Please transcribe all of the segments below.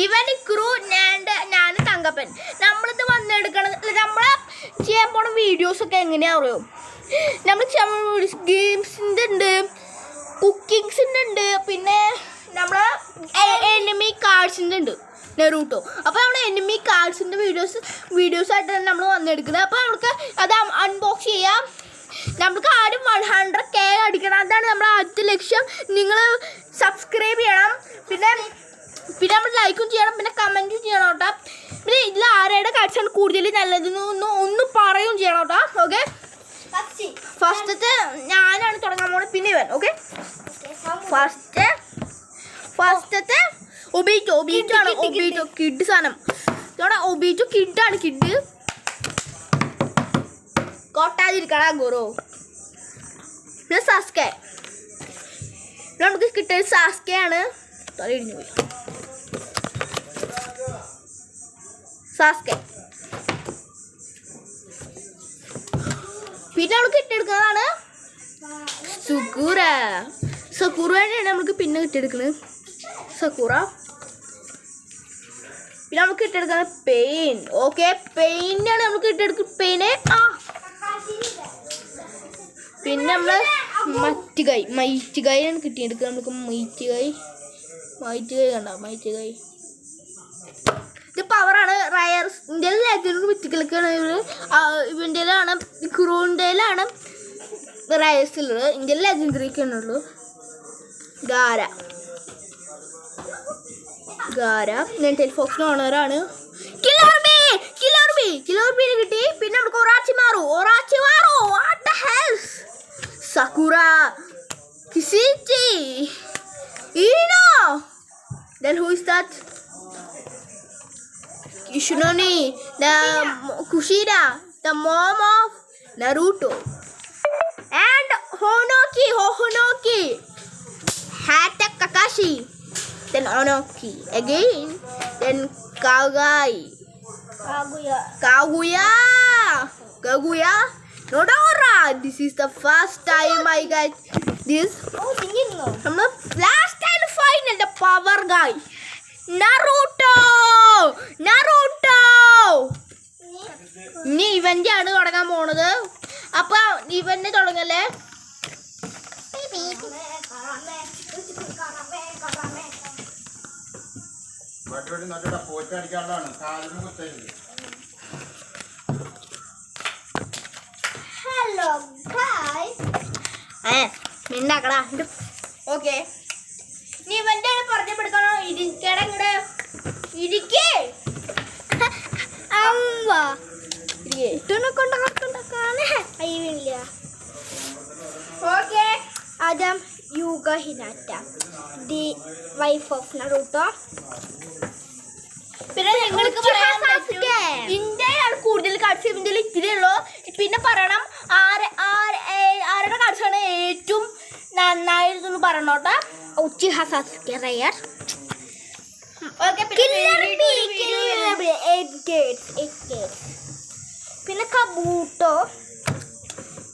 ഇവൻ ക്രൂ ഞാൻ തങ്കപ്പൻ. നമ്മളിത് വന്നെടുക്കണം. നമ്മൾ ചെയ്യാൻ പോണ വീഡിയോസൊക്കെ എങ്ങനെയാ അറിയോ? നമ്മൾ ഗെയിംസിൻ്റെ ഉണ്ട്, കുക്കിങ്സിൻ്റെ ഉണ്ട്, പിന്നെ നമ്മൾ എനിമി കാർഡ്സിൻ്റെ ഉണ്ട്, നെറൂട്ടോ. അപ്പോൾ നമ്മൾ എനിമി കാർഡ്സിൻ്റെ വീഡിയോസായിട്ടാണ് നമ്മൾ വന്നെടുക്കുന്നത്. അപ്പോൾ നമുക്ക് അത് അൺബോക്സ് ചെയ്യാം. നമുക്ക് ആദ്യം 100K അടിക്കണം. അതാണ് നമ്മുടെ ആദ്യത്തെ ലക്ഷ്യം. നിങ്ങൾ സബ്സ്ക്രൈബ് ചെയ്യണം, പിന്നെ നമ്മൾ ലൈക്കും ചെയ്യണം, പിന്നെ കമൻറ്റും ചെയ്യണം കേട്ടോ. പിന്നെ ഇതിൽ ആരുടെ കാഴ്ചയാണ് കൂടുതൽ നല്ലതെന്ന് ഒന്ന് പറയുകയും ചെയ്യണം കേട്ടോ. ഓക്കെ, ഫസ്റ്റത്തെ ഞാനാണ് തുടങ്ങാൻ പോകുന്നത്, പിന്നെ ഇവൻ. ഓക്കെ, ഫസ്റ്റത്തെ ഒബീറ്റോ ആണ്. ഒബീറ്റോ കിഡ് സാധനം ഇവിടെ. ഒബീറ്റോ കിഡാണ്. കിഡ് കൊട്ടാതിരിക്കണ ഗുരു. പിന്നെ സാസ്കെ. നമുക്ക് കിട്ടിയത് സാസ്കയാണ്. തലയിടിഞ്ഞു പോയി. സാസ്കെ. പിന്നെ നമുക്ക് കിട്ടിയെടുക്കുന്നതാണ് സക്കുറ. സക്കുറയാണ് നമുക്ക് പിന്നെ കിട്ടിയെടുക്കുന്നത്. സക്കുറ. പിന്നെ നമുക്ക് കിട്ടിയെടുക്കുന്നത് പെയിൻ. ഓക്കെ, പെയിനാണ് നമുക്ക് കിട്ടിയെടുക്കുന്നത്. പെയിന്. പിന്നെ നമ്മൾ മൈറ്റ് കൈയാണ് കിട്ടിയെടുക്കുക. നമുക്ക് മൈറ്റ് കൈ കണ്ട. മൈറ്റ് കൈ ഇത് പവറാണ്. റയർ ഇന്ത്യയിൽ ലെജൻഡ് മിത്തിക്കലൊക്കെയാണ്. ഇവൻ്റെയിലാണ് ക്രൂൻ്റെയിലാണ് റയർസ് ഉള്ളത്. ഇന്ത്യയിൽ ലെജൻഡറിയൊക്കെയാണ് ഉള്ളൂ. ഗാര നെൻറ്റൽ ഫോക്സിന് ഓണറാണ്. കിലോർബീനെ കിട്ടി. പിന്നെ നമുക്ക് ഒറാച്ചിമാറു. What the hell? Sakura, Kisichi, Ino. Then who is that? Kishunoni, the Kushida, the mom of Naruto, and Hohonoki, Hata Kakashi. Then Onoki again. Then Kaguya. Nodora. This is the first time I get this. From the last and final, the power guy. Naruto. ഇനി ഇവൻ്റെ ആണ് തുടങ്ങാൻ പോണത്. അപ്പൊ ഇവന്റെ തുടങ്ങല്ലേ. Hello guys. മിണ്ടാക്കടാ. Okay, നീ ഇവന്റെ പറഞ്ഞെടുക്കണോ? ഇരിക്കടാ ഇങ്ങടെ. ഇരിക്കേ. ഓക്കെ, ആദ്യം Hyuga Hinata, the wife of Naruto. പിന്നെ നിങ്ങൾക്ക് ഇന്ത്യയിലാണ് കൂടുതൽ കാർഡ്സ്. ഇന്ത്യയിൽ ഇത്തിരി ഉള്ളൂ. പിന്നെ പറയണം ആരുടെ കാർഡ്സാണ് ഏറ്റവും നന്നായിരുന്നു പറയണോട്ടോ. ഉച്ചിഹ സാസുക്കെ റയർ. പിന്നെ കബൂട്ടോ.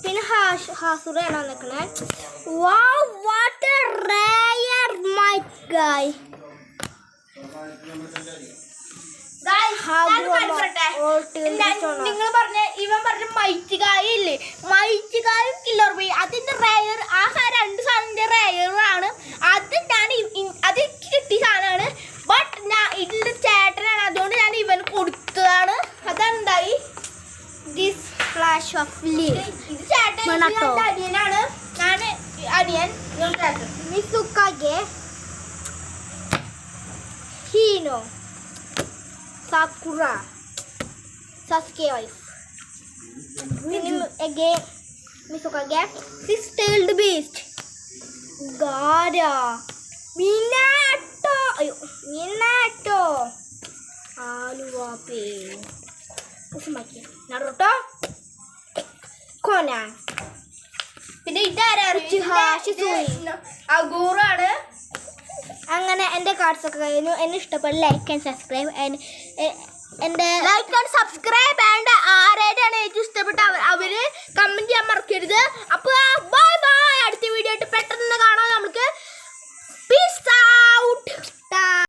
പിന്നെ ഹാസുറയാണ് വന്നിരിക്കുന്നത്. Wow, what a rare might guy. നിങ്ങൾ പറഞ്ഞ മൈറ്റ് കായ് ഇല്ലേ, മൈറ്റ് കായും കില്ലർ ബി, അതിന്റെ റയർ. ആ രണ്ട് സാധനത്തിന്റെ റയറാണ് അത്. അത് കിട്ടിയ സാധനമാണ്. ബട്ട് ഇതിന്റെ ചേട്ടനാണ്, അതുകൊണ്ട് ഞാൻ ഇവന് കൊടുത്തതാണ്. അതെന്തായി ദിസ് ഫ്ലാഷ് ഓഫ് ലീവ്. ഇത് ചേട്ടൻ അടിയനാണ്. ഞാൻ അടിയൻ. മിസുക്കാഗെ, ഹീനോ, Sakura, Sasuke wife. Again, Misukage, Six-tailed beast, Gaara, Minato, Aluwape, Uzumaki, Naruto, Conan. പിന്നെ ഇതാരാണ്? അഗൂറാണ്. അങ്ങനെ എൻ്റെ കാർഡ്സ് ഒക്കെ കഴിഞ്ഞു. എന്നെ ഇഷ്ടപ്പെട്ട ലൈക്ക് ആൻഡ് സബ്സ്ക്രൈബ്. എൻ്റെ ലൈക്ക് ആൻഡ് സബ്സ്ക്രൈബ്. ആൻഡ് ആരായിട്ടാണ് ഏറ്റവും